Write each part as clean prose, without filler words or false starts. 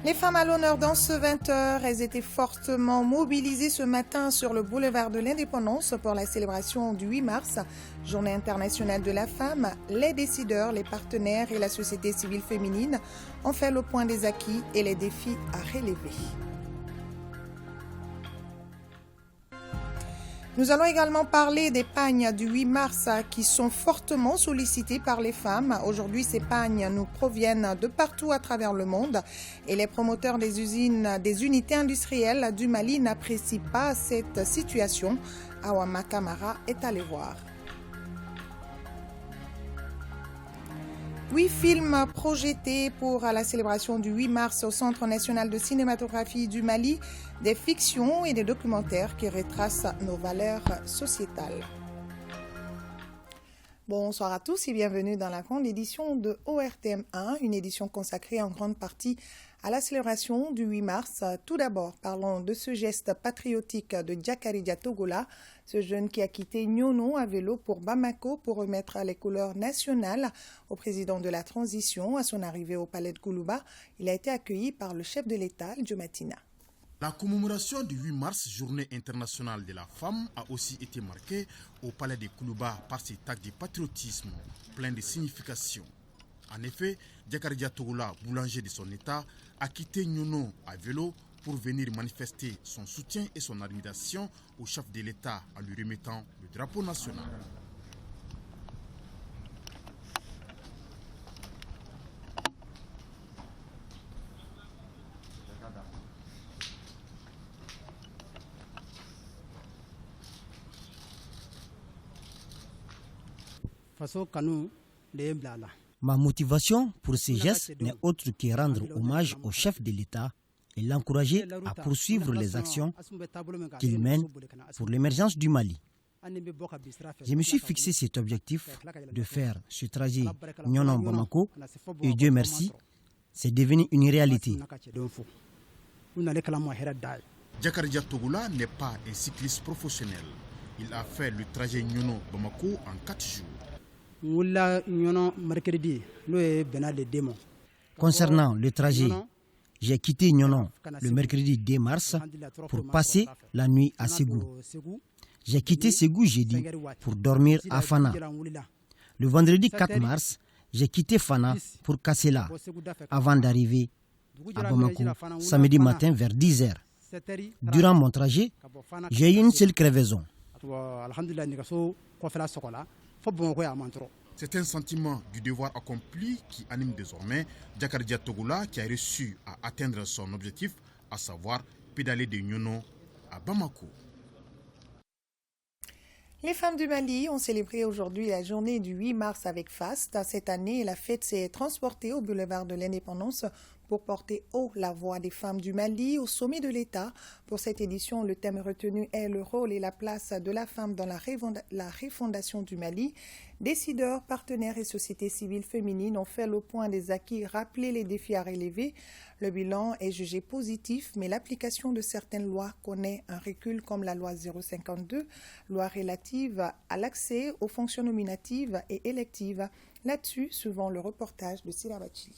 Les femmes à l'honneur dans ce 20h, elles étaient fortement mobilisées ce matin sur le boulevard de l'Indépendance pour la célébration du 8 mars, Journée internationale de la femme. Les décideurs, les partenaires et la société civile féminine ont fait le point des acquis et les défis à relever. Nous allons également parler des pagnes du 8 mars qui sont fortement sollicitées par les femmes. Aujourd'hui, ces pagnes nous proviennent de partout à travers le monde et les promoteurs des unités industrielles du Mali n'apprécient pas cette situation. Awama Kamara est allé voir. 8 films projetés pour la célébration du 8 mars au Centre national de cinématographie du Mali, des fictions et des documentaires qui retracent nos valeurs sociétales. Bonsoir à tous et bienvenue dans la grande édition de ORTM1, une édition consacrée en grande partie à la célébration du 8 mars. Tout d'abord, parlons de ce geste patriotique de Diakaridia Togola, ce jeune qui a quitté Nyono à vélo pour Bamako pour remettre les couleurs nationales au président de la transition. À son arrivée au palais de Koulouba, il a été accueilli par le chef de l'État, Diomatina. La commémoration du 8 mars, journée internationale de la femme, a aussi été marquée au palais de Koulouba par cet acte de patriotisme plein de signification. En effet, Diakaridia Togola, boulanger de son état, a quitté Nyono à vélo pour venir manifester son soutien et son admiration au chef de l'État en lui remettant le drapeau national. Ma motivation pour ces gestes n'est autre que rendre hommage au chef de l'État et l'encourager à poursuivre les actions qu'il mène pour l'émergence du Mali. Je me suis fixé cet objectif de faire ce trajet Nyono-Bamako et Dieu merci, c'est devenu une réalité. Diakaridia Togola n'est pas un cycliste professionnel. Il a fait le trajet Nyono-Bamako en 4 jours. Concernant le trajet, j'ai quitté Nyono le mercredi 2 mars pour passer la nuit à Ségou. J'ai quitté Ségou jeudi pour dormir à Fana. Le vendredi 4 mars, j'ai quitté Fana pour Kassela avant d'arriver à Bamako samedi matin vers 10h. Durant mon trajet, j'ai eu une seule crevaison. C'est un sentiment du devoir accompli qui anime désormais Diakaridia Togola qui a réussi à atteindre son objectif, à savoir pédaler de Nyono à Bamako. Les femmes du Mali ont célébré aujourd'hui la journée du 8 mars avec faste. Cette année, la fête s'est transportée au boulevard de l'Indépendance pour porter haut la voix des femmes du Mali au sommet de l'État. Pour cette édition, le thème retenu est le rôle et la place de la femme dans la refondation du Mali. Décideurs, partenaires et sociétés civiles féminines ont fait le point des acquis, rappelé les défis à relever. Le bilan est jugé positif, mais l'application de certaines lois connaît un recul comme la loi 052, loi relative à l'accès aux fonctions nominatives et électives. Là-dessus, suivant le reportage de Sila Bachili.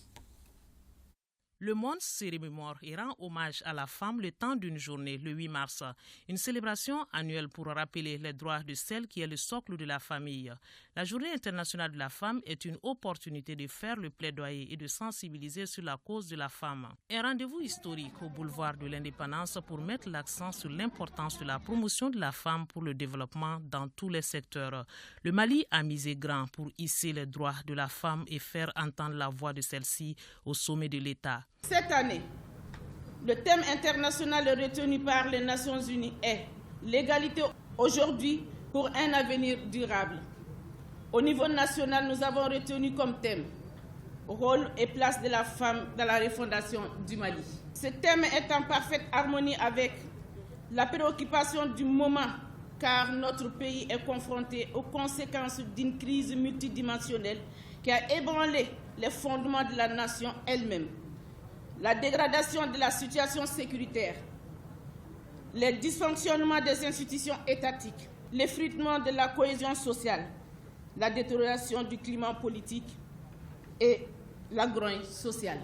Le monde se remémore et rend hommage à la femme le temps d'une journée, le 8 mars. Une célébration annuelle pour rappeler les droits de celle qui est le socle de la famille. La Journée internationale de la femme est une opportunité de faire le plaidoyer et de sensibiliser sur la cause de la femme. Un rendez-vous historique au boulevard de l'Indépendance pour mettre l'accent sur l'importance de la promotion de la femme pour le développement dans tous les secteurs. Le Mali a misé grand pour hisser les droits de la femme et faire entendre la voix de celle-ci au sommet de l'État. Cette année, le thème international retenu par les Nations Unies est l'égalité aujourd'hui pour un avenir durable. Au niveau national, nous avons retenu comme thème rôle et place de la femme dans la refondation du Mali. Ce thème est en parfaite harmonie avec la préoccupation du moment car notre pays est confronté aux conséquences d'une crise multidimensionnelle qui a ébranlé les fondements de la nation elle-même. La dégradation de la situation sécuritaire, les dysfonctionnements des institutions étatiques, l'effritement de la cohésion sociale, la détérioration du climat politique et la grogne sociale.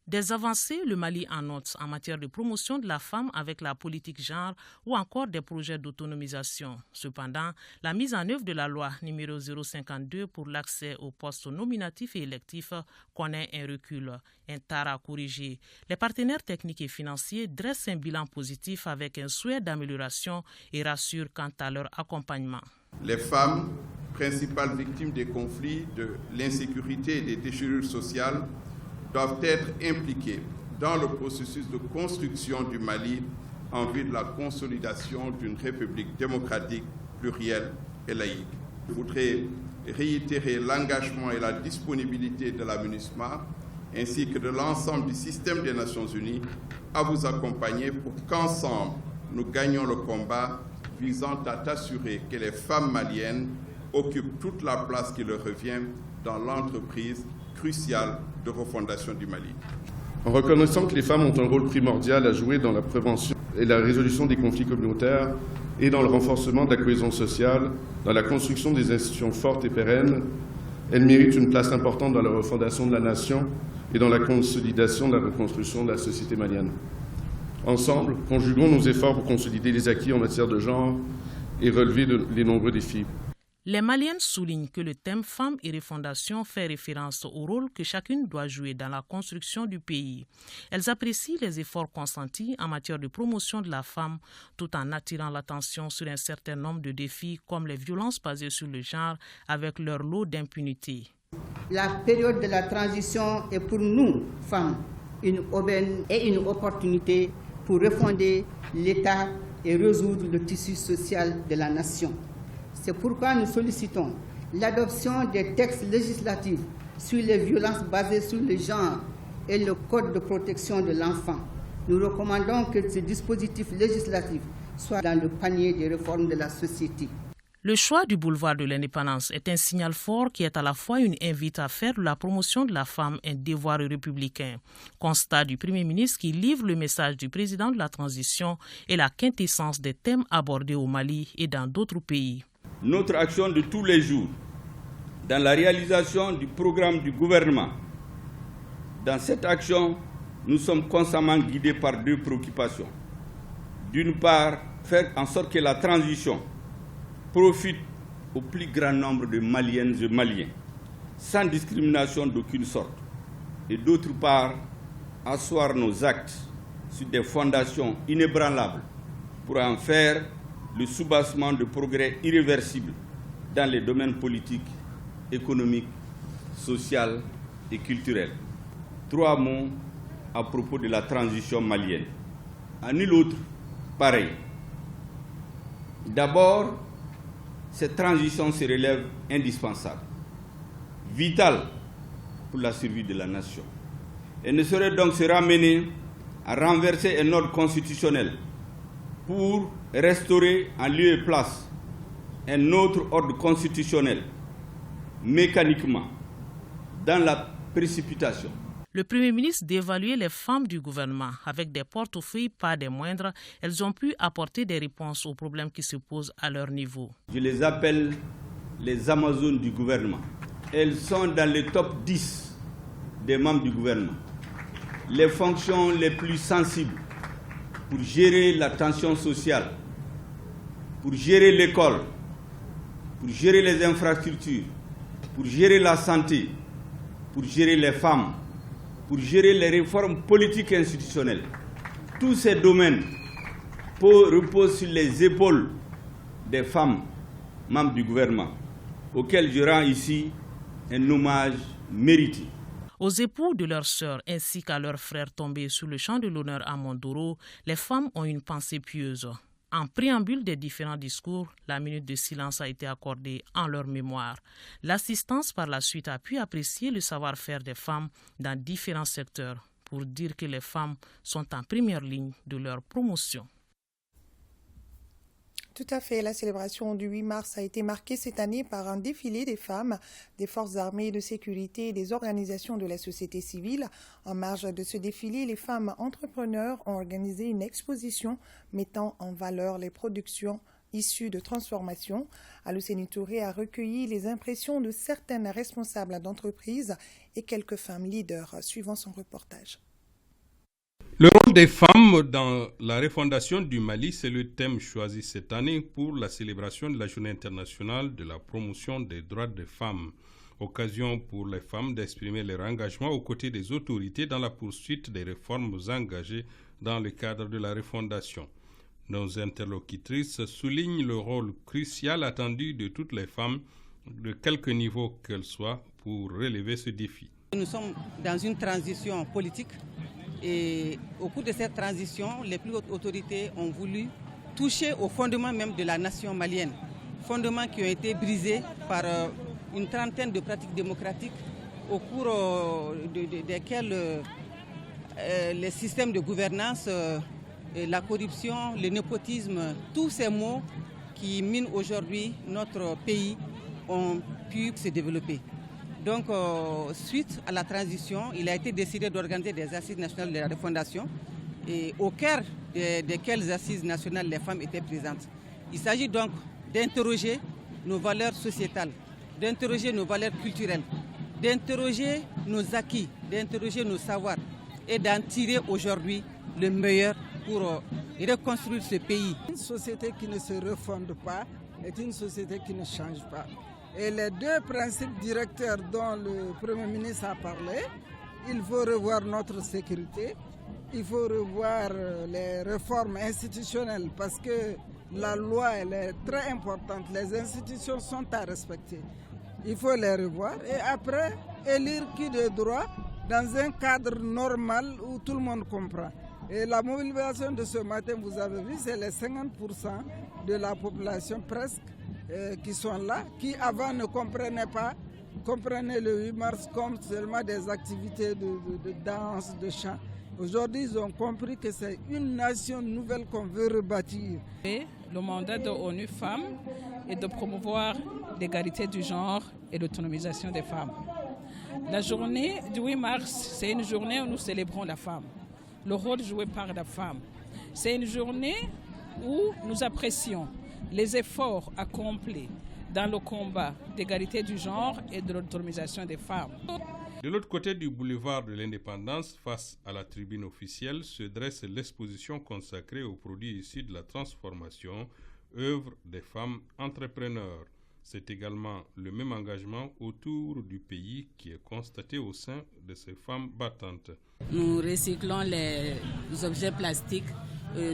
Des avancées, le Mali en note en matière de promotion de la femme avec la politique genre ou encore des projets d'autonomisation. Cependant, la mise en œuvre de la loi numéro 052 pour l'accès aux postes nominatifs et électifs connaît un recul, un tard à corriger. Les partenaires techniques et financiers dressent un bilan positif avec un souhait d'amélioration et rassurent quant à leur accompagnement. Les femmes, principales victimes des conflits, de l'insécurité et des déchirures sociales, doivent être impliquées dans le processus de construction du Mali en vue de la consolidation d'une république démocratique, plurielle et laïque. Je voudrais réitérer l'engagement et la disponibilité de la MINUSMA ainsi que de l'ensemble du système des Nations Unies à vous accompagner pour qu'ensemble nous gagnions le combat visant à assurer que les femmes maliennes occupent toute la place qui leur revient dans l'entreprise cruciale de refondation du Mali. En reconnaissant que les femmes ont un rôle primordial à jouer dans la prévention et la résolution des conflits communautaires et dans le renforcement de la cohésion sociale, dans la construction des institutions fortes et pérennes, elles méritent une place importante dans la refondation de la nation et dans la consolidation de la reconstruction de la société malienne. Ensemble, conjuguons nos efforts pour consolider les acquis en matière de genre et relever les nombreux défis. Les Maliennes soulignent que le thème Femmes et refondation fait référence au rôle que chacune doit jouer dans la construction du pays. Elles apprécient les efforts consentis en matière de promotion de la femme, tout en attirant l'attention sur un certain nombre de défis comme les violences basées sur le genre avec leur lot d'impunité. La période de la transition est pour nous, femmes, une aubaine et une opportunité pour refonder l'État et résoudre le tissu social de la nation. C'est pourquoi nous sollicitons l'adoption des textes législatifs sur les violences basées sur le genre et le Code de protection de l'enfant. Nous recommandons que ce dispositif législatif soit dans le panier des réformes de la société. Le choix du boulevard de l'indépendance est un signal fort qui est à la fois une invite à faire de la promotion de la femme un devoir républicain. Constat du Premier ministre qui livre le message du président de la transition et la quintessence des thèmes abordés au Mali et dans d'autres pays. Notre action de tous les jours, dans la réalisation du programme du gouvernement, dans cette action, nous sommes constamment guidés par deux préoccupations. D'une part, faire en sorte que la transition profite au plus grand nombre de Maliennes et Maliens, sans discrimination d'aucune sorte. Et d'autre part, asseoir nos actes sur des fondations inébranlables pour en faire le soubassement de progrès irréversibles dans les domaines politiques, économiques, social et culturel. 3 mots à propos de la transition malienne. À nul autre pareil. D'abord, cette transition se révèle indispensable, vitale pour la survie de la nation. Elle ne saurait donc se ramener à renverser un ordre constitutionnel pour restaurer en lieu et place un autre ordre constitutionnel, mécaniquement, dans la précipitation. Le Premier ministre d'évaluer les femmes du gouvernement avec des portefeuilles pas des moindres. Elles ont pu apporter des réponses aux problèmes qui se posent à leur niveau. Je les appelle les Amazones du gouvernement. Elles sont dans le top 10 des membres du gouvernement. Les fonctions les plus sensibles pour gérer la tension sociale, pour gérer l'école, pour gérer les infrastructures, pour gérer la santé, pour gérer les femmes, pour gérer les réformes politiques et institutionnelles. Tous ces domaines reposent sur les épaules des femmes membres du gouvernement, auxquelles je rends ici un hommage mérité. Aux époux de leurs sœurs ainsi qu'à leurs frères tombés sous le champ de l'honneur à Mondoro, les femmes ont une pensée pieuse. En préambule des différents discours, la minute de silence a été accordée en leur mémoire. L'assistance par la suite a pu apprécier le savoir-faire des femmes dans différents secteurs pour dire que les femmes sont en première ligne de leur promotion. Tout à fait. La célébration du 8 mars a été marquée cette année par un défilé des femmes, des forces armées de sécurité et des organisations de la société civile. En marge de ce défilé, les femmes entrepreneurs ont organisé une exposition mettant en valeur les productions issues de transformation. Alouseni Touré a recueilli les impressions de certaines responsables d'entreprises et quelques femmes leaders, suivant son reportage. Le rôle des femmes dans la refondation du Mali, c'est le thème choisi cette année pour la célébration de la Journée internationale de la promotion des droits des femmes. Occasion pour les femmes d'exprimer leur engagement aux côtés des autorités dans la poursuite des réformes engagées dans le cadre de la refondation. Nos interlocutrices soulignent le rôle crucial attendu de toutes les femmes, de quelque niveau qu'elles soient, pour relever ce défi. Nous sommes dans une transition politique et au cours de cette transition, les plus hautes autorités ont voulu toucher au fondement même de la nation malienne. Fondements qui ont été brisés par une trentaine de pratiques démocratiques au cours desquelles les systèmes de gouvernance, la corruption, le népotisme, tous ces maux qui minent aujourd'hui notre pays ont pu se développer. Donc, suite à la transition, il a été décidé d'organiser des assises nationales de la refondation et au cœur desquelles assises nationales les femmes étaient présentes. Il s'agit donc d'interroger nos valeurs sociétales, d'interroger nos valeurs culturelles, d'interroger nos acquis, d'interroger nos savoirs et d'en tirer aujourd'hui le meilleur pour reconstruire ce pays. Une société qui ne se refonde pas est une société qui ne change pas. Et les deux principes directeurs dont le Premier ministre a parlé, il faut revoir notre sécurité, il faut revoir les réformes institutionnelles parce que la loi elle est très importante, les institutions sont à respecter. Il faut les revoir et après élire qui de droit dans un cadre normal où tout le monde comprend. Et la mobilisation de ce matin, vous avez vu, c'est les 50% de la population presque qui sont là, qui avant ne comprenaient pas, comprenaient le 8 mars comme seulement des activités de danse, de chant. Aujourd'hui, ils ont compris que c'est une nation nouvelle qu'on veut rebâtir. Et le mandat de l'ONU Femmes est de promouvoir l'égalité du genre et l'autonomisation des femmes. La journée du 8 mars, c'est une journée où nous célébrons la femme, le rôle joué par la femme. C'est une journée où nous apprécions les efforts accomplis dans le combat d'égalité du genre et de l'autonomisation des femmes. De l'autre côté du boulevard de l'Indépendance, face à la tribune officielle, se dresse l'exposition consacrée aux produits issus de la transformation, œuvre des femmes entrepreneurs. C'est également le même engagement autour du pays qui est constaté au sein de ces femmes battantes. Nous recyclons les objets plastiques,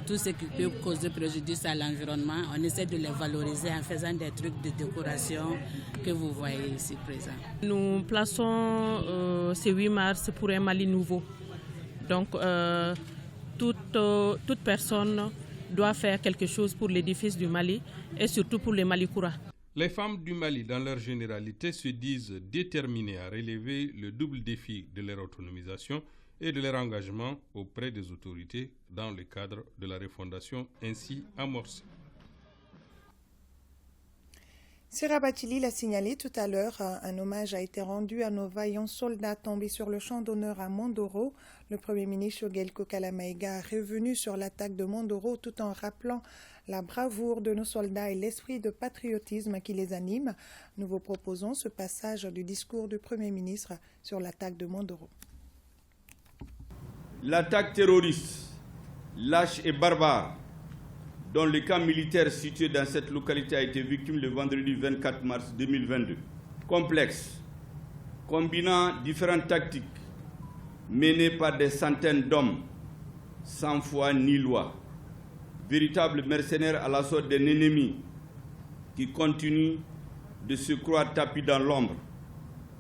tout ce qui peut causer préjudice à l'environnement. On essaie de les valoriser en faisant des trucs de décoration que vous voyez ici présents. Nous plaçons ce 8 mars pour un Mali nouveau. Donc, toute personne doit faire quelque chose pour l'édifice du Mali et surtout pour les Malikoura. Les femmes du Mali, dans leur généralité, se disent déterminées à relever le double défi de leur autonomisation et de leur engagement auprès des autorités dans le cadre de la refondation ainsi amorcée. Sira Batili l'a signalé tout à l'heure, un hommage a été rendu à nos vaillants soldats tombés sur le champ d'honneur à Mondoro. Le Premier ministre Shoguel Kokalamaïga est revenu sur l'attaque de Mondoro tout en rappelant la bravoure de nos soldats et l'esprit de patriotisme qui les anime. Nous vous proposons ce passage du discours du Premier ministre sur l'attaque de Mondoro. L'attaque terroriste, lâche et barbare, dont le camp militaire situé dans cette localité a été victime le vendredi 24 mars 2022. Complexe, combinant différentes tactiques menées par des centaines d'hommes, sans foi ni loi, véritables mercenaires à l'assaut d'un ennemi qui continue de se croire tapis dans l'ombre,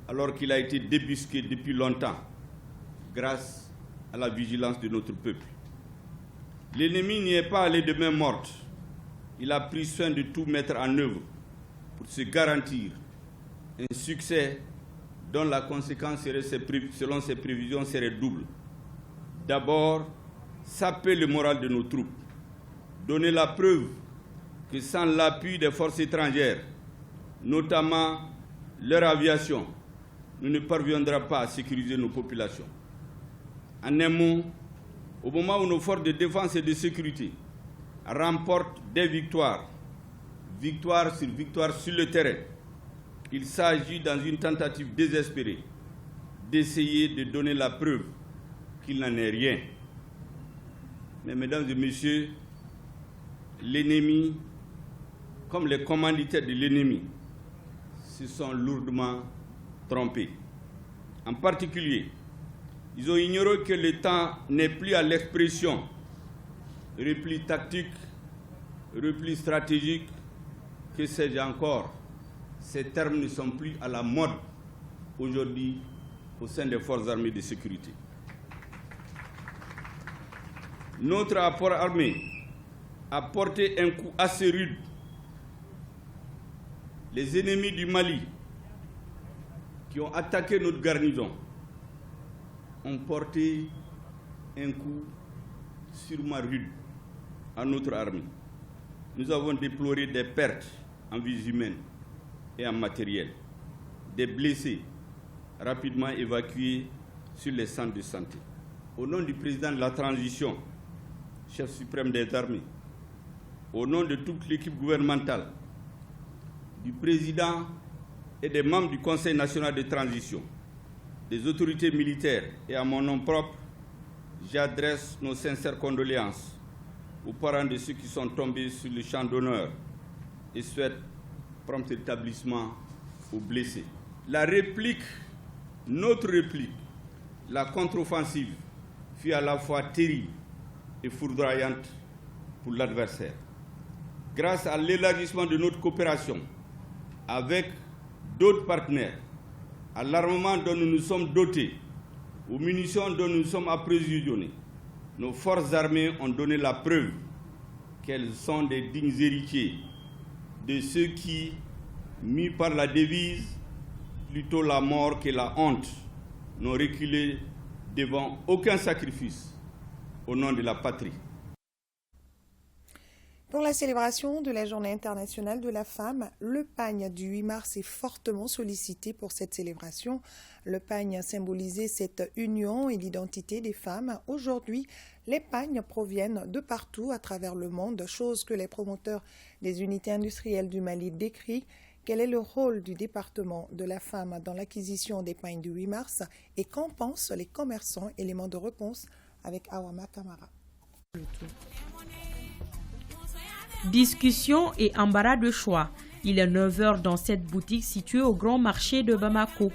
alors qu'il a été débusqué depuis longtemps, grâce à la vigilance de notre peuple. L'ennemi n'y est pas allé de main morte. Il a pris soin de tout mettre en œuvre pour se garantir un succès dont la conséquence serait, selon ses prévisions, serait double. D'abord, saper le moral de nos troupes, donner la preuve que sans l'appui des forces étrangères, notamment leur aviation, nous ne parviendrons pas à sécuriser nos populations. En un mot, au moment où nos forces de défense et de sécurité remportent des victoires, victoire sur le terrain, il s'agit, dans une tentative désespérée, d'essayer de donner la preuve qu'il n'en est rien. Mais mesdames et messieurs, l'ennemi, comme les commanditaires de l'ennemi, se sont lourdement trompés. En particulier, ils ont ignoré que le temps n'est plus à l'expression repli tactique, repli stratégique, que sais-je encore. Ces termes ne sont plus à la mode aujourd'hui au sein des forces armées de sécurité. Notre apport armé a porté un coup assez rude. Les ennemis du Mali qui ont attaqué notre garnison ont porté un coup sûrement rude à notre armée. Nous avons déploré des pertes en vies humaines et en matériel, des blessés rapidement évacués sur les centres de santé. Au nom du président de la transition, chef suprême des armées, au nom de toute l'équipe gouvernementale, du président et des membres du Conseil national de transition, des autorités militaires et à mon nom propre, j'adresse nos sincères condoléances aux parents de ceux qui sont tombés sur le champ d'honneur et souhaite prompt rétablissement aux blessés. La réplique, notre réplique, la contre-offensive fut à la fois terrible et foudroyante pour l'adversaire. Grâce à l'élargissement de notre coopération avec d'autres partenaires, à l'armement dont nous nous sommes dotés, aux munitions dont nous sommes approvisionnés, nos forces armées ont donné la preuve qu'elles sont des dignes héritiers de ceux qui, mis par la devise « plutôt la mort que la honte », n'ont reculé devant aucun sacrifice au nom de la patrie. Pour la célébration de la Journée internationale de la femme, le pagne du 8 mars est fortement sollicité pour cette célébration. Le pagne symbolisait cette union et l'identité des femmes. Aujourd'hui, les pagnes proviennent de partout à travers le monde, chose que les promoteurs des unités industrielles du Mali décrivent. Quel est le rôle du département de la femme dans l'acquisition des pagnes du 8 mars et qu'en pensent les commerçants? Élément de réponse avec Awama Kamara. Discussion et embarras de choix. Il est 9h dans cette boutique située au grand marché de Bamako.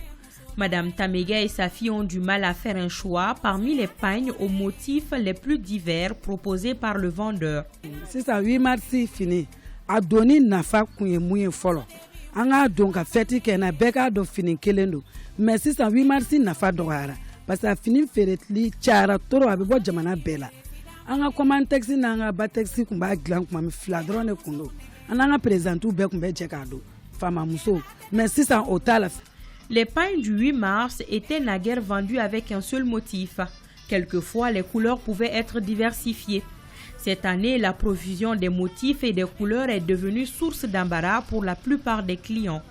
Madame Tamega et sa fille ont du mal à faire un choix parmi les pagnes aux motifs les plus divers proposés par le vendeur. C'est ça, 8 mars fini. A donné nafa kunye mouye folo. Anga donc a fêté qu'un beka do fini kelendo. Mais c'est ça, 8 mars nafa doara. Parce que fini feretli chara toro abebo jamana bela. Anga commande taxi nanga ba taxi kumba glan kuma mi fladrone kundo. Ananga présentu be kumbe jekado. Fama muso. Mais c'est ça otala. Les pagnes du 8 mars étaient naguère vendues avec un seul motif. Quelquefois, les couleurs pouvaient être diversifiées. Cette année, la profusion des motifs et des couleurs est devenue source d'embarras pour la plupart des clients.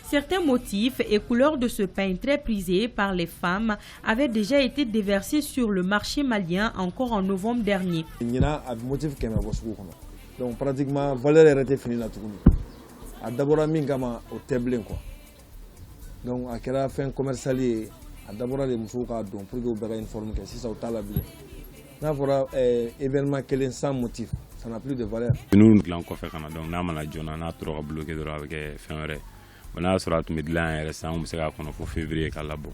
Certains motifs et couleurs de ce pagne très prisé par les femmes avaient déjà été déversés sur le marché malien encore en novembre dernier. Donc pratiquement, valeur était finie là tout. D'abord, mingama au tableau quoi. Donc à quelle fin commercial d'abord les musots donc pour que vous informer que si ça au talabli. Là voilà événement quel sans motif, ça n'a plus de valeur. Nous l'avons fait donc n'a pas la journée n'a trop bloqué de avec fin vrai. On a sur la midline récent on s'est qu'on faut février calabo.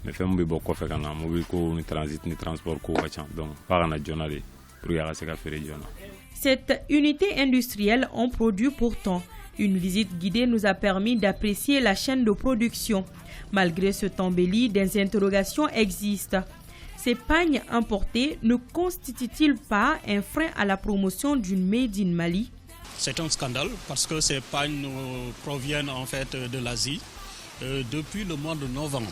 Mais fait mon beaucoup fait quand mobile ko ni transit ni transport ko donc par la journée pour y aller se faire journée. Cette unité industrielle en produit pourtant. Une visite guidée nous a permis d'apprécier la chaîne de production. Malgré ce embelli, des interrogations existent. Ces pagnes importés ne constituent-ils pas un frein à la promotion d'une Made in Mali? C'est un scandale parce que ces pagnes proviennent en fait de l'Asie depuis le mois de novembre.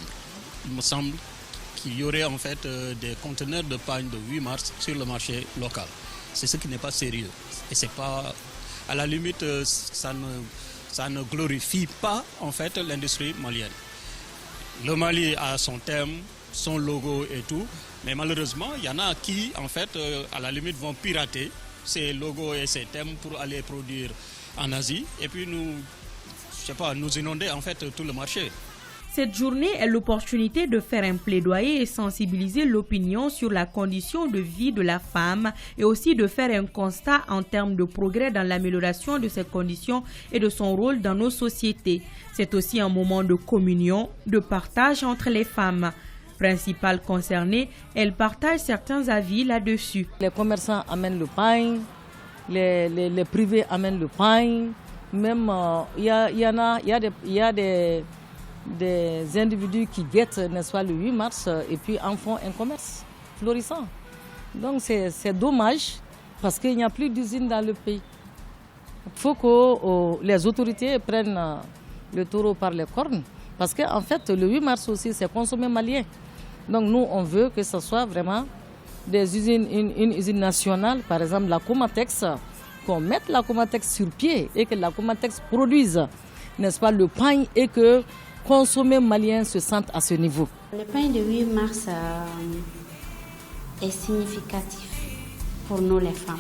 Il me semble qu'il y aurait en fait des conteneurs de pagnes de 8 mars sur le marché local. C'est ce qui n'est pas sérieux et c'est pas, à la limite, ça ne glorifie pas en fait l'industrie malienne. Le Mali a son thème, son logo et tout, mais malheureusement, il y en a qui en fait, à la limite, vont pirater ces logos et ces thèmes pour aller produire en Asie et puis nous inonder en fait tout le marché. Cette journée est l'opportunité de faire un plaidoyer et sensibiliser l'opinion sur la condition de vie de la femme et aussi de faire un constat en termes de progrès dans l'amélioration de ses conditions et de son rôle dans nos sociétés. C'est aussi un moment de communion, de partage entre les femmes. Principale concernée, elle partage certains avis là-dessus. Les commerçants amènent le pain, les privés amènent le pain. Même il y a des individus qui guettent, n'est-ce pas, le 8 mars et puis en font un commerce florissant. Donc c'est dommage parce qu'il n'y a plus d'usines dans le pays. Il faut que les autorités prennent le taureau par les cornes parce qu'en fait le 8 mars aussi c'est consommé malien. Donc nous on veut que ce soit vraiment des usines, une usine nationale, par exemple la Comatex, qu'on mette la Comatex sur pied et que la Comatex produise, n'est-ce pas, le pain et que consommer malien se sentent à ce niveau. Le pain de 8 mars est significatif pour nous les femmes.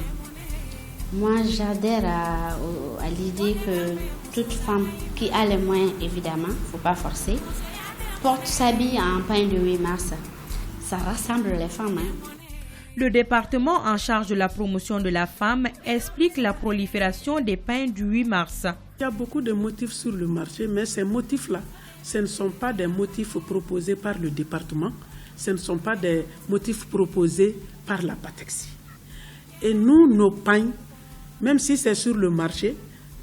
Moi j'adhère à l'idée que toute femme qui a les moyens, évidemment, il ne faut pas forcer, porte s'habille en pain de 8 mars. Ça rassemble les femmes. Le département en charge de la promotion de la femme explique la prolifération des pains du 8 mars. Il y a beaucoup de motifs sur le marché, mais ces motifs-là, ce ne sont pas des motifs proposés par le département, ce ne sont pas des motifs proposés par la Patexi. Et nous, nos pains, même si c'est sur le marché,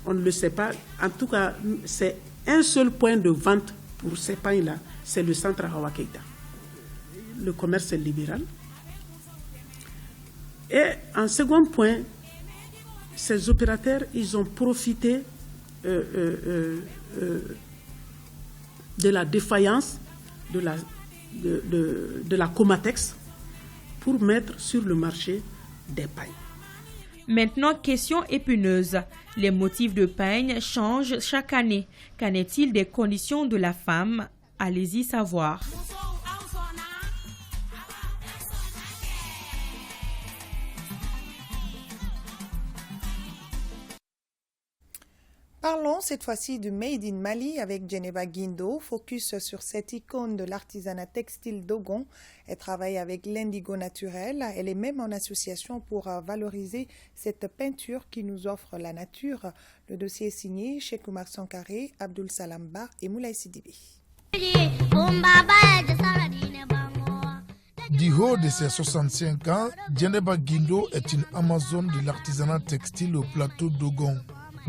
on ne le sait pas, en tout cas, c'est un seul point de vente pour ces pains-là, c'est le centre Hawa Keita. Le commerce est libéral. Et en second point, ces opérateurs, ils ont profité de la défaillance de la Comatex pour mettre sur le marché des pains. Maintenant, question épineuse. Les motifs de pain changent chaque année. Qu'en est-il des conditions de la femme? Allez-y savoir. Parlons cette fois-ci du Made in Mali avec Djeneba Guindo, focus sur cette icône de l'artisanat textile Dogon. Elle travaille avec l'indigo naturel. Elle est même en association pour valoriser cette peinture qui nous offre la nature. Le dossier est signé Cheikh Oumar Sankaré, Abdul Salamba et Moulay Sidibé. Du haut de ses 65 ans, Djeneba Guindo est une amazone de l'artisanat textile au plateau Dogon.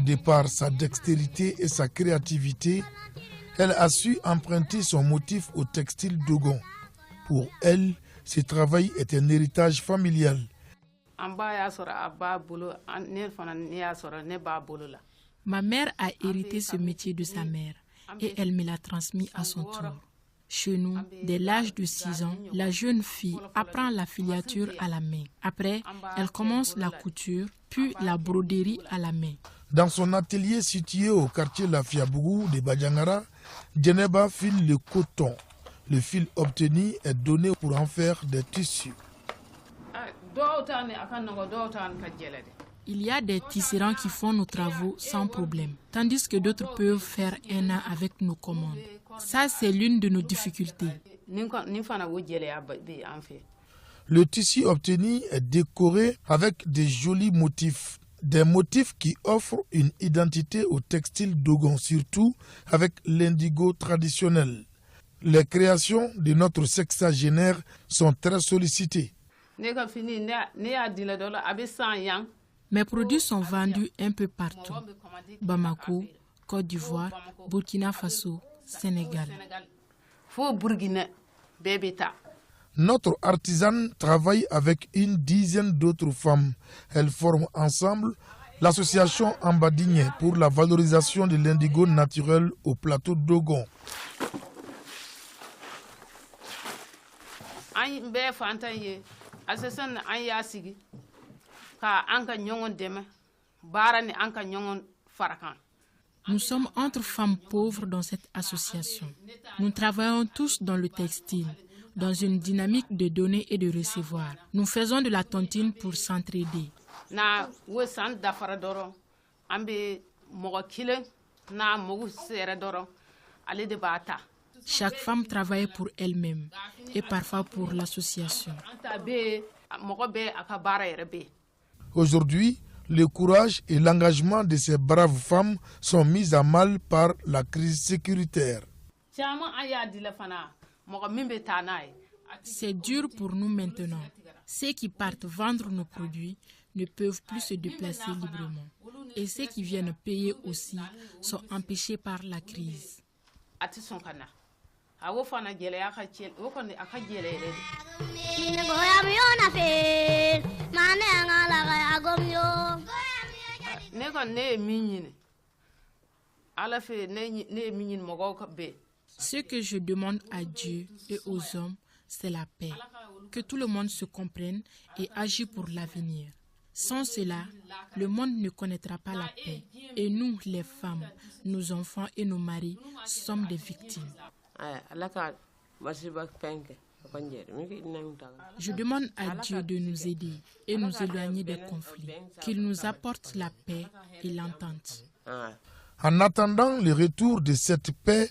De par sa dextérité et sa créativité, elle a su emprunter son motif au textile Dogon. Pour elle, ce travail est un héritage familial. Ma mère a hérité ce métier de sa mère et elle me l'a transmis à son tour. Chez nous, dès l'âge de 6 ans, la jeune fille apprend la filature à la main. Après, elle commence la couture, puis la broderie à la main. Dans son atelier situé au quartier Lafiabougou de Badjangara, Djeneba file le coton. Le fil obtenu est donné pour en faire des tissus. Il y a des tisserands qui font nos travaux sans problème, tandis que d'autres peuvent faire un an avec nos commandes. Ça, c'est l'une de nos difficultés. Le tissu obtenu est décoré avec des jolis motifs. Des motifs qui offrent une identité au textile Dogon, surtout avec l'indigo traditionnel. Les créations de notre sexagénaire sont très sollicitées. Mes produits sont vendus un peu partout. Bamako, Côte d'Ivoire, Burkina Faso, Sénégal. Notre artisane travaille avec une dizaine d'autres femmes. Elles forment ensemble l'association Ambadigne pour la valorisation de l'indigo naturel au plateau Dogon. Nous sommes entre femmes pauvres dans cette association. Nous travaillons tous dans le textile, dans une dynamique de donner et de recevoir. Nous faisons de la tontine pour s'entraider. Chaque femme travaille pour elle-même et parfois pour l'association. Aujourd'hui, le courage et l'engagement de ces braves femmes sont mis à mal par la crise sécuritaire. C'est dur pour nous maintenant. Ceux qui partent vendre nos produits ne peuvent plus se déplacer librement. Et ceux qui viennent payer aussi sont empêchés par la crise. Ce que je demande à Dieu et aux hommes, c'est la paix. Que tout le monde se comprenne et agisse pour l'avenir. Sans cela, le monde ne connaîtra pas la paix. Et nous, les femmes, nos enfants et nos maris, sommes des victimes. Je demande à Dieu de nous aider et nous éloigner des conflits, qu'il nous apporte la paix et l'entente. En attendant le retour de cette paix,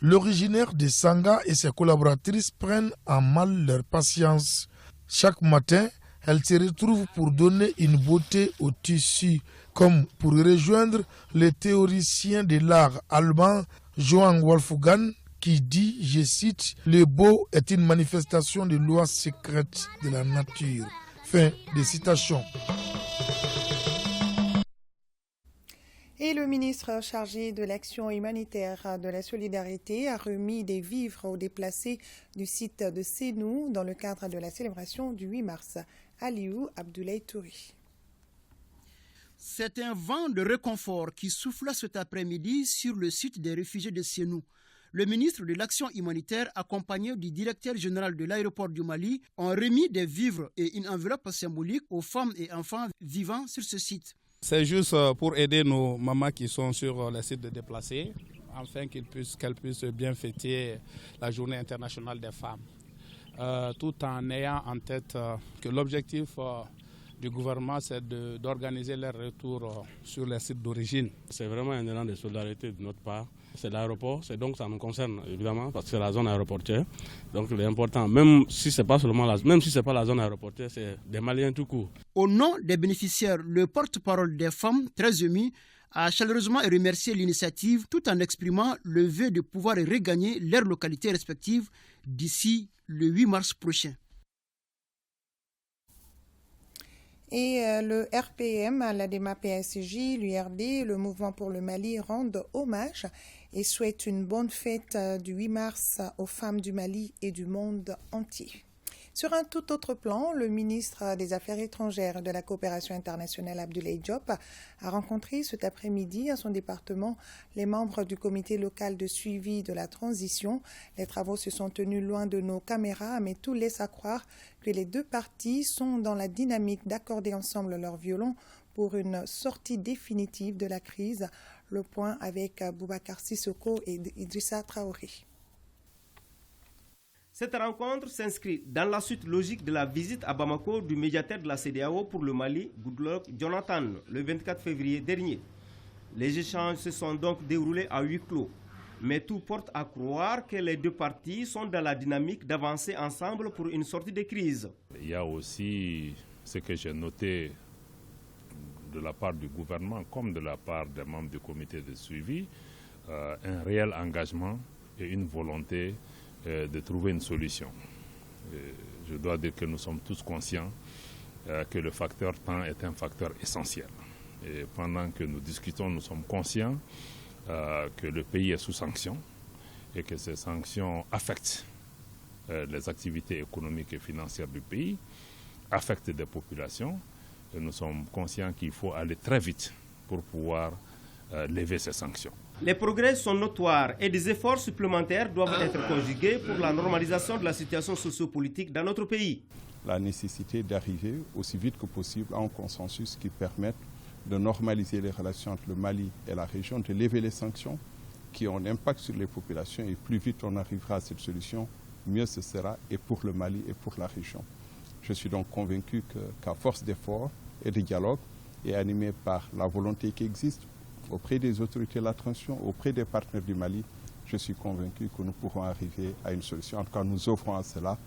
l'originaire de Sanga et ses collaboratrices prennent en mal leur patience. Chaque matin, elles se retrouvent pour donner une beauté au tissu, comme pour rejoindre le théoricien de l'art allemand Johann Wolfgang qui dit, je cite, « Le beau est une manifestation des lois secrètes de la nature ». Fin de citation. Et le ministre chargé de l'action humanitaire de la solidarité a remis des vivres aux déplacés du site de Sénou dans le cadre de la célébration du 8 mars. Aliou Abdoulaye Touri. C'est un vent de réconfort qui souffla cet après-midi sur le site des réfugiés de Sénou. Le ministre de l'Action humanitaire, accompagné du directeur général de l'aéroport du Mali, ont remis des vivres et une enveloppe symbolique aux femmes et enfants vivant sur ce site. C'est juste pour aider nos mamans qui sont sur le site de déplacés, afin qu'elles puissent bien fêter la journée internationale des femmes. Tout en ayant en tête que l'objectif du gouvernement, c'est d'organiser leur retour sur les sites d'origine. C'est vraiment un élan de solidarité de notre part. C'est l'aéroport, donc ça nous concerne évidemment parce que c'est la zone aéroportuaire. Donc c'est important, même si c'est pas la zone aéroportuaire, c'est des Maliens tout court. Au nom des bénéficiaires, le porte-parole des femmes, très ému, a chaleureusement remercié l'initiative tout en exprimant le vœu de pouvoir regagner leurs localités respectives d'ici le 8 mars prochain. Et le RPM, l'ADEMA PSJ, l'URD, le Mouvement pour le Mali rendent hommage et souhaitent une bonne fête du 8 mars aux femmes du Mali et du monde entier. Sur un tout autre plan, le ministre des Affaires étrangères et de la coopération internationale Abdoulaye Diop a rencontré cet après-midi à son département les membres du comité local de suivi de la transition. Les travaux se sont tenus loin de nos caméras, mais tout laisse à croire que les deux parties sont dans la dynamique d'accorder ensemble leurs violons pour une sortie définitive de la crise. Le point avec Boubacar Sissoko et Idrissa Traoré. Cette rencontre s'inscrit dans la suite logique de la visite à Bamako du médiateur de la CEDEAO pour le Mali, Goodluck Jonathan, le 24 février dernier. Les échanges se sont donc déroulés à huis clos, mais tout porte à croire que les deux parties sont dans la dynamique d'avancer ensemble pour une sortie de crise. Il y a aussi ce que j'ai noté de la part du gouvernement comme de la part des membres du comité de suivi, un réel engagement et une volonté de trouver une solution. Je dois dire que nous sommes tous conscients que le facteur temps est un facteur essentiel. Et pendant que nous discutons, nous sommes conscients que le pays est sous sanctions et que ces sanctions affectent les activités économiques et financières du pays, affectent des populations. Et nous sommes conscients qu'il faut aller très vite pour pouvoir lever ces sanctions. Les progrès sont notoires et des efforts supplémentaires doivent être conjugués pour la normalisation de la situation sociopolitique dans notre pays. La nécessité d'arriver aussi vite que possible à un consensus qui permette de normaliser les relations entre le Mali et la région, de lever les sanctions qui ont un impact sur les populations et plus vite on arrivera à cette solution, mieux ce sera et pour le Mali et pour la région. Je suis donc convaincu qu'à force d'efforts et de dialogue et animé par la volonté qui existe auprès des autorités de la transition, auprès des partenaires du Mali, je suis convaincu que nous pourrons arriver à une solution. En tout cas, nous œuvrons à cela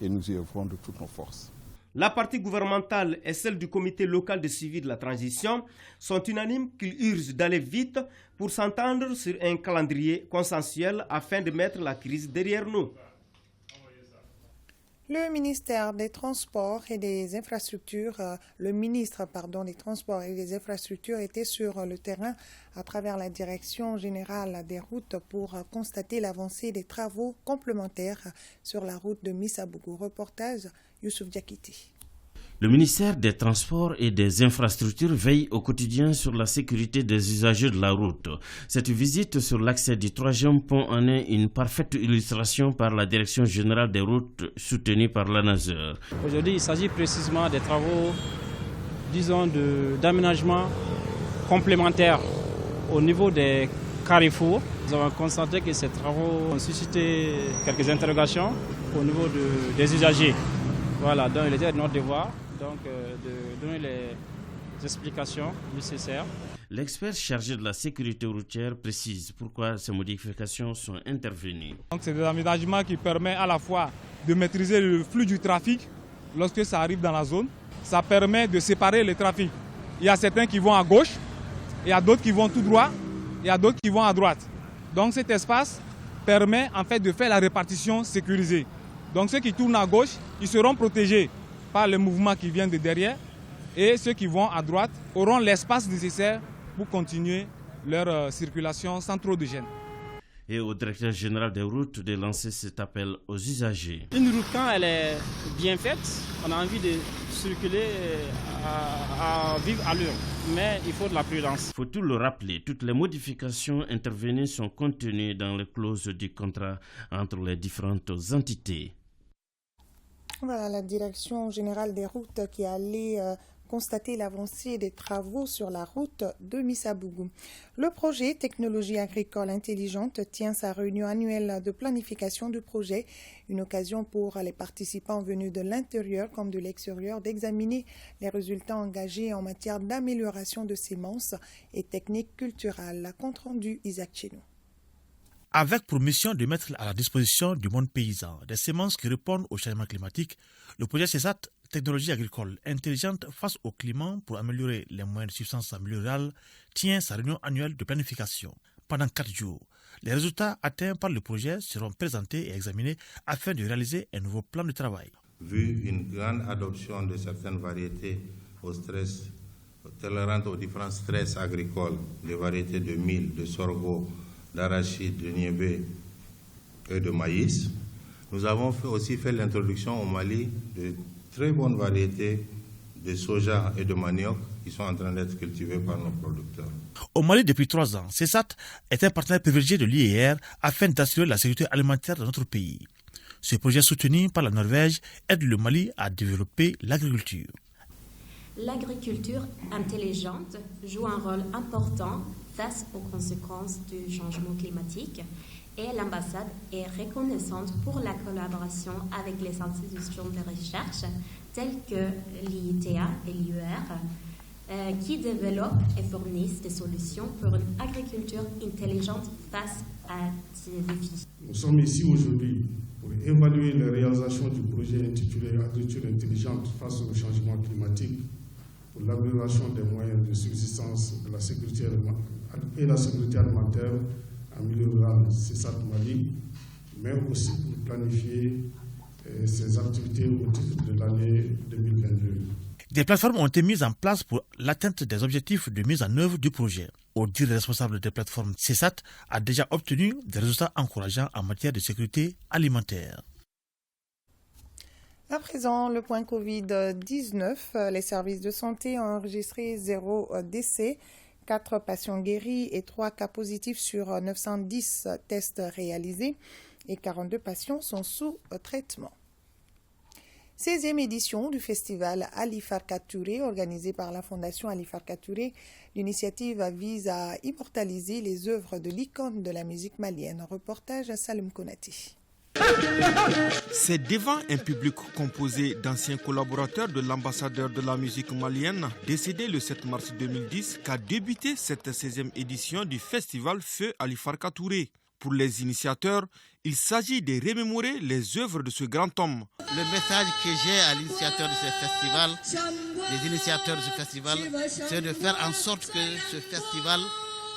et nous y œuvrons de toutes nos forces. La partie gouvernementale et celle du comité local de suivi de la transition sont unanimes qu'ils urgent d'aller vite pour s'entendre sur un calendrier consensuel afin de mettre la crise derrière nous. Le ministère des Transports et des Infrastructures, le ministre des Transports et des Infrastructures était sur le terrain à travers la Direction générale des routes pour constater l'avancée des travaux complémentaires sur la route de Missabougou. Reportage Youssouf Diakité. Le ministère des Transports et des Infrastructures veille au quotidien sur la sécurité des usagers de la route. Cette visite sur l'accès du 3e pont en est une parfaite illustration par la Direction générale des routes soutenue par l'ANASER. Aujourd'hui, il s'agit précisément des travaux, disons, d'aménagement complémentaire au niveau des carrefours. Nous avons constaté que ces travaux ont suscité quelques interrogations au niveau des usagers. Voilà, donc il était de notre devoir de donner les explications nécessaires. L'expert chargé de la sécurité routière précise pourquoi ces modifications sont intervenues. Donc c'est des aménagements qui permettent à la fois de maîtriser le flux du trafic lorsque ça arrive dans la zone. Ça permet de séparer les trafics. Il y a certains qui vont à gauche, il y a d'autres qui vont tout droit, il y a d'autres qui vont à droite. Donc cet espace permet en fait de faire la répartition sécurisée. Donc ceux qui tournent à gauche, ils seront protégés par les mouvements qui viennent de derrière et ceux qui vont à droite auront l'espace nécessaire pour continuer leur circulation sans trop de gêne. Et au directeur général des routes de lancer cet appel aux usagers. Une route, quand elle est bien faite, on a envie de circuler à vivre à l'heure. Mais il faut de la prudence. Faut-il le rappeler, toutes les modifications intervenues sont contenues dans les clauses du contrat entre les différentes entités. Voilà la Direction générale des routes qui est allée constater l'avancée des travaux sur la route de Missabougou. Le projet Technologie agricole intelligente tient sa réunion annuelle de planification du projet, une occasion pour les participants venus de l'intérieur comme de l'extérieur d'examiner les résultats engagés en matière d'amélioration de semences et techniques culturelles. Compte rendu Isaac Chenou. Avec pour mission de mettre à la disposition du monde paysan des semences qui répondent au changement climatique, le projet CESAT, Technologie agricole intelligente face au climat pour améliorer les moyens de subsistance en milieu rural, tient sa réunion annuelle de planification. Pendant 4 jours, les résultats atteints par le projet seront présentés et examinés afin de réaliser un nouveau plan de travail. Vu une grande adoption de certaines variétés au stress, tolérantes aux différents stress agricoles, les variétés de mil, de sorgho, d'arachide, de niébé et de maïs, nous avons aussi fait l'introduction au Mali de très bonnes variétés de soja et de manioc qui sont en train d'être cultivées par nos producteurs. Au Mali, depuis 3 ans, CESAT est un partenaire privilégié de l'IER afin d'assurer la sécurité alimentaire dans notre pays. Ce projet soutenu par la Norvège aide le Mali à développer l'agriculture. L'agriculture intelligente joue un rôle important face aux conséquences du changement climatique et l'ambassade est reconnaissante pour la collaboration avec les institutions de recherche telles que l'IITA et l'IER qui développent et fournissent des solutions pour une agriculture intelligente face à ces défis. Nous sommes ici aujourd'hui pour évaluer les réalisations du projet intitulé Agriculture intelligente face au changement climatique pour l'amélioration des moyens de subsistance de la sécurité et la sécurité alimentaire en milieu rural, CESAT Mali, mais aussi pour planifier ses activités au titre de l'année 2022. Des plateformes ont été mises en place pour l'atteinte des objectifs de mise en œuvre du projet. Au dire des responsables des plateformes, CESAT a déjà obtenu des résultats encourageants en matière de sécurité alimentaire. À présent, le point Covid-19, les services de santé ont enregistré 0 décès, 4 patients guéris et 3 cas positifs sur 910 tests réalisés et 42 patients sont sous traitement. 16e édition du festival Ali Farka Touré, organisé par la Fondation Ali Farka Touré. L'initiative vise à immortaliser les œuvres de l'icône de la musique malienne. Reportage à Salem Konati. C'est devant un public composé d'anciens collaborateurs de l'ambassadeur de la musique malienne, décédé le 7 mars 2010, qu'a débuté cette 16e édition du festival Feu Ali Farka Touré. Pour les initiateurs, il s'agit de remémorer les œuvres de ce grand homme. Le message que j'ai à l'initiateur de ce festival, les initiateurs de ce festival, c'est de faire en sorte que ce festival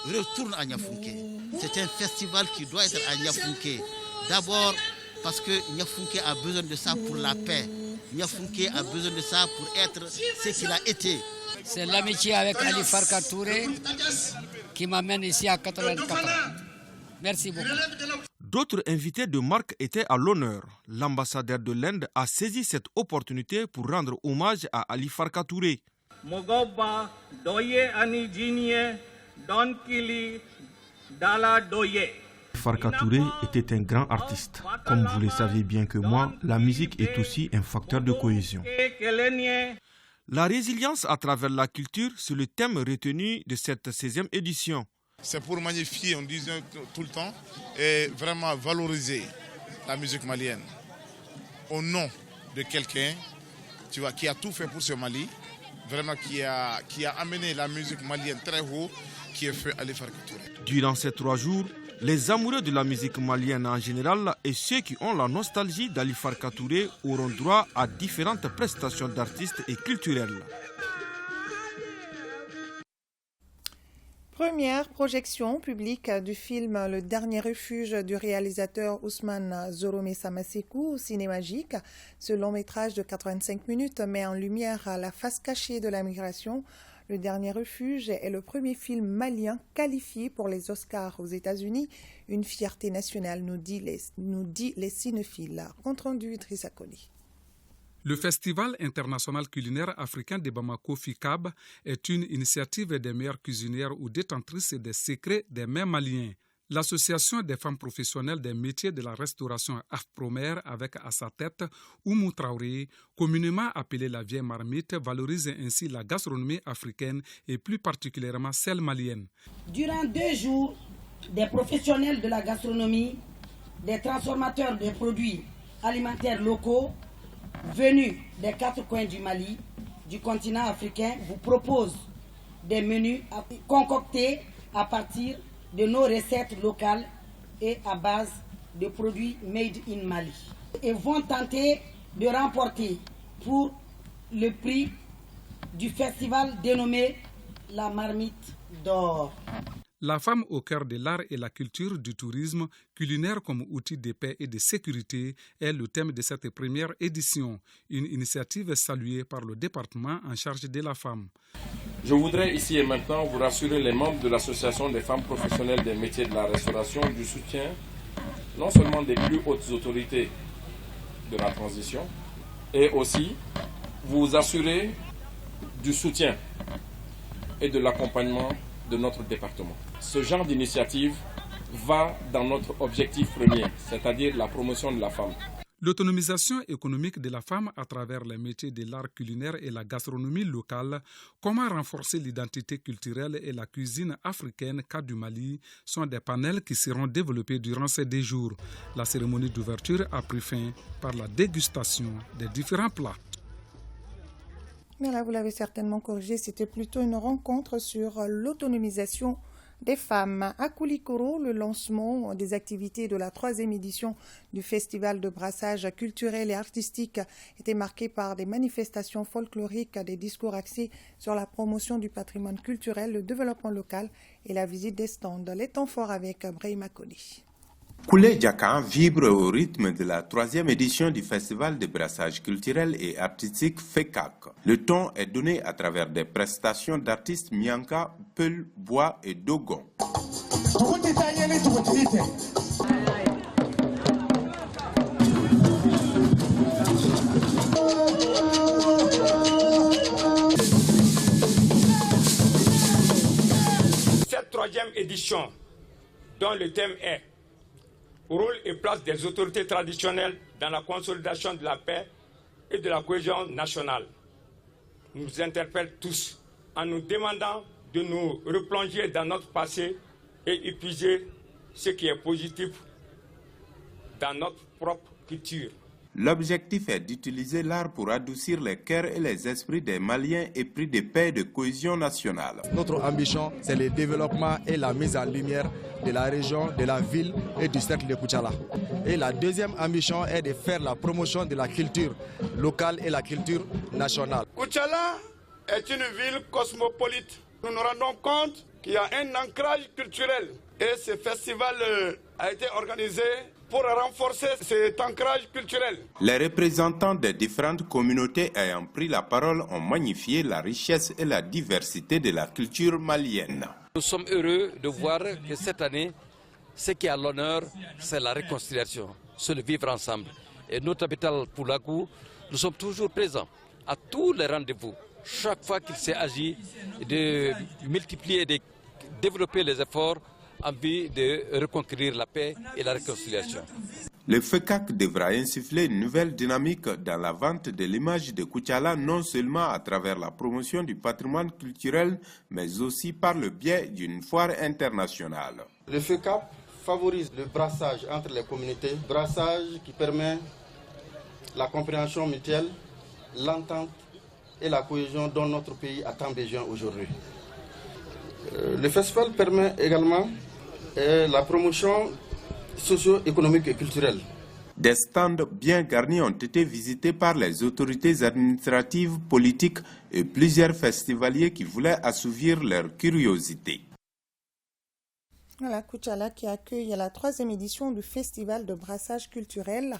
retourne à Niafunké. C'est un festival qui doit être à Niafunké. D'abord parce que Niafunké a besoin de ça pour la paix. Niafunké a besoin de ça pour être ce qu'il a été. C'est l'amitié avec Ali Farka Touré qui m'amène ici à 84 ans. Merci beaucoup. D'autres invités de marque étaient à l'honneur. L'ambassadeur de l'Inde a saisi cette opportunité pour rendre hommage à Ali Farka Touré. Mogoba doye ani jinie don kili dala doye. Farka Touré était un grand artiste. Comme vous le savez bien que moi, la musique est aussi un facteur de cohésion. La résilience à travers la culture, c'est le thème retenu de cette 16e édition. C'est pour magnifier, on disait tout le temps, et vraiment valoriser la musique malienne. Au nom de quelqu'un, tu vois, qui a tout fait pour ce Mali, vraiment qui a amené la musique malienne très haut, qui est fait Ali Farka Touré. Durant ces 3 jours, les amoureux de la musique malienne en général et ceux qui ont la nostalgie d'Ali Farka Touré auront droit à différentes prestations d'artistes et culturelles. Première projection publique du film Le Dernier Refuge du réalisateur Ousmane Zorome Samasekou au Cinémagique. Ce long métrage de 85 minutes met en lumière la face cachée de la migration. Le Dernier Refuge est le premier film malien qualifié pour les Oscars aux États-Unis. Une fierté nationale, nous dit les cinéphiles. Compte rendu Idrissa Koli. Le Festival international culinaire africain de Bamako, FICAB, est une initiative des meilleures cuisinières ou détentrices des secrets des mets maliens. L'Association des femmes professionnelles des métiers de la restauration AFPROMER, avec à sa tête Oumou Traoré, communément appelée la vieille marmite, valorise ainsi la gastronomie africaine et plus particulièrement celle malienne. Durant 2 jours, des professionnels de la gastronomie, des transformateurs de produits alimentaires locaux, venus des 4 coins du Mali, du continent africain, vous proposent des menus concoctés à partir de nos recettes locales et à base de produits made in Mali. Et vont tenter de remporter pour le prix du festival dénommé la Marmite d'Or. La femme au cœur de l'art et la culture du tourisme, culinaire comme outil de paix et de sécurité, est le thème de cette première édition, une initiative saluée par le département en charge de la femme. Je voudrais ici et maintenant vous rassurer les membres de l'Association des femmes professionnelles des métiers de la restauration du soutien, non seulement des plus hautes autorités de la transition, et aussi vous assurer du soutien et de l'accompagnement de notre département. Ce genre d'initiative va dans notre objectif premier, c'est-à-dire la promotion de la femme. L'autonomisation économique de la femme à travers les métiers de l'art culinaire et la gastronomie locale, comment renforcer l'identité culturelle et la cuisine africaine cas du Mali sont des panels qui seront développés durant ces 2 jours. La cérémonie d'ouverture a pris fin par la dégustation des différents plats. Mais là, vous l'avez certainement corrigé, c'était plutôt une rencontre sur l'autonomisation des femmes. À Koulikoro, le lancement des activités de la 3e édition du Festival de brassage culturel et artistique était marqué par des manifestations folkloriques, des discours axés sur la promotion du patrimoine culturel, le développement local et la visite des stands. Les temps forts avec Brahima Koli. Koulé Djaka vibre au rythme de la 3e édition du Festival de brassage culturel et artistique FECAC. Le ton est donné à travers des prestations d'artistes Mianka, Peul, Bois et Dogon. Cette 3e édition, dont le thème est rôle et place des autorités traditionnelles dans la consolidation de la paix et de la cohésion nationale, nous interpelle tous en nous demandant de nous replonger dans notre passé et épuiser ce qui est positif dans notre propre culture. L'objectif est d'utiliser l'art pour adoucir les cœurs et les esprits des Maliens épris de paix et de cohésion nationale. Notre ambition, c'est le développement et la mise en lumière de la région, de la ville et du cercle de Koutiala. Et la deuxième ambition est de faire la promotion de la culture locale et la culture nationale. Koutiala est une ville cosmopolite. Nous nous rendons compte qu'il y a un ancrage culturel et ce festival a été organisé pour renforcer cet ancrage culturel. Les représentants des différentes communautés ayant pris la parole ont magnifié la richesse et la diversité de la culture malienne. Nous sommes heureux de voir que cette année, ce qui est à l'honneur, c'est la réconciliation, c'est le vivre ensemble. Et notre hôpital Poulakou, nous sommes toujours présents à tous les rendez-vous. Chaque fois qu'il s'agit de multiplier et de développer les efforts en vue de reconquérir la paix et la réconciliation. Le FECAC devra insuffler une nouvelle dynamique dans la vente de l'image de Koutiala, non seulement à travers la promotion du patrimoine culturel, mais aussi par le biais d'une foire internationale. Le FECAC favorise le brassage entre les communautés, brassage qui permet la compréhension mutuelle, l'entente et la cohésion dont notre pays a tant besoin aujourd'hui. Le festival permet également la promotion socio-économique et culturelle. Des stands bien garnis ont été visités par les autorités administratives, politiques et plusieurs festivaliers qui voulaient assouvir leur curiosité. Voilà, Koutiala qui accueille la 3e édition du Festival de brassage culturel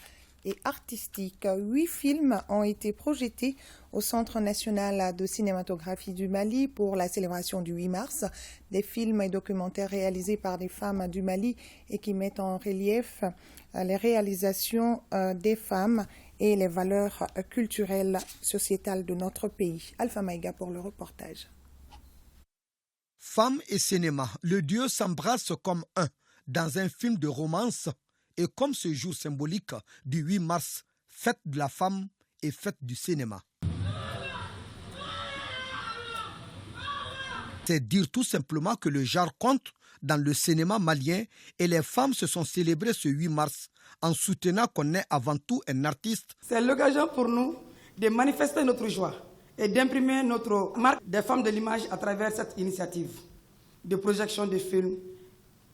et artistique. 8 films ont été projetés au Centre national de cinématographie du Mali pour la célébration du 8 mars. Des films et documentaires réalisés par des femmes du Mali et qui mettent en relief les réalisations des femmes et les valeurs culturelles sociétales de notre pays. Alpha Maïga pour le reportage. Femmes et cinéma, le duo s'embrasse comme un dans un film de romance. Et comme ce jour symbolique du 8 mars, fête de la femme et fête du cinéma. C'est dire tout simplement que le genre compte dans le cinéma malien et les femmes se sont célébrées ce 8 mars en soutenant qu'on est avant tout un artiste. C'est l'occasion pour nous de manifester notre joie et d'imprimer notre marque des femmes de l'image à travers cette initiative de projection de films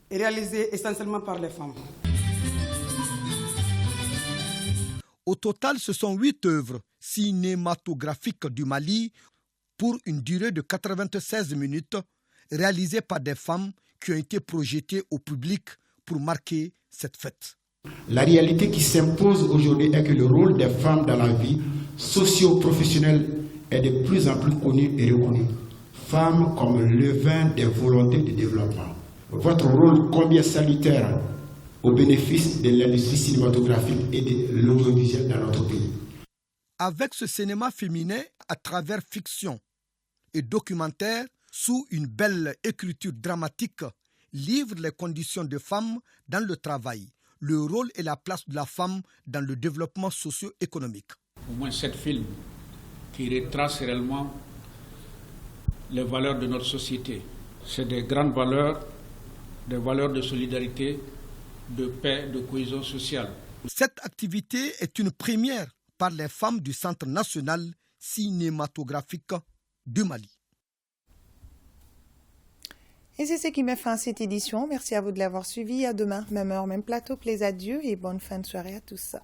réalisée essentiellement par les femmes. Au total, ce sont 8 œuvres cinématographiques du Mali pour une durée de 96 minutes réalisées par des femmes qui ont été projetées au public pour marquer cette fête. La réalité qui s'impose aujourd'hui est que le rôle des femmes dans la vie socio-professionnelle est de plus en plus connu et reconnu. Femmes comme levain des volontés de développement. Votre rôle combien salutaire au bénéfice de l'industrie cinématographique et de l'audiovisuel dans notre pays. Avec ce cinéma féminin à travers fiction et documentaire, sous une belle écriture dramatique, livre les conditions des femmes dans le travail, le rôle et la place de la femme dans le développement socio-économique. Au moins 7 films qui retracent réellement les valeurs de notre société. C'est des grandes valeurs, des valeurs de solidarité, de paix, de cohésion sociale. Cette activité est une première par les femmes du Centre national cinématographique du Mali. Et c'est ce qui met fin à cette édition. Merci à vous de l'avoir suivi. À demain, même heure, même plateau. Plaisir à Dieu et bonne fin de soirée à tous.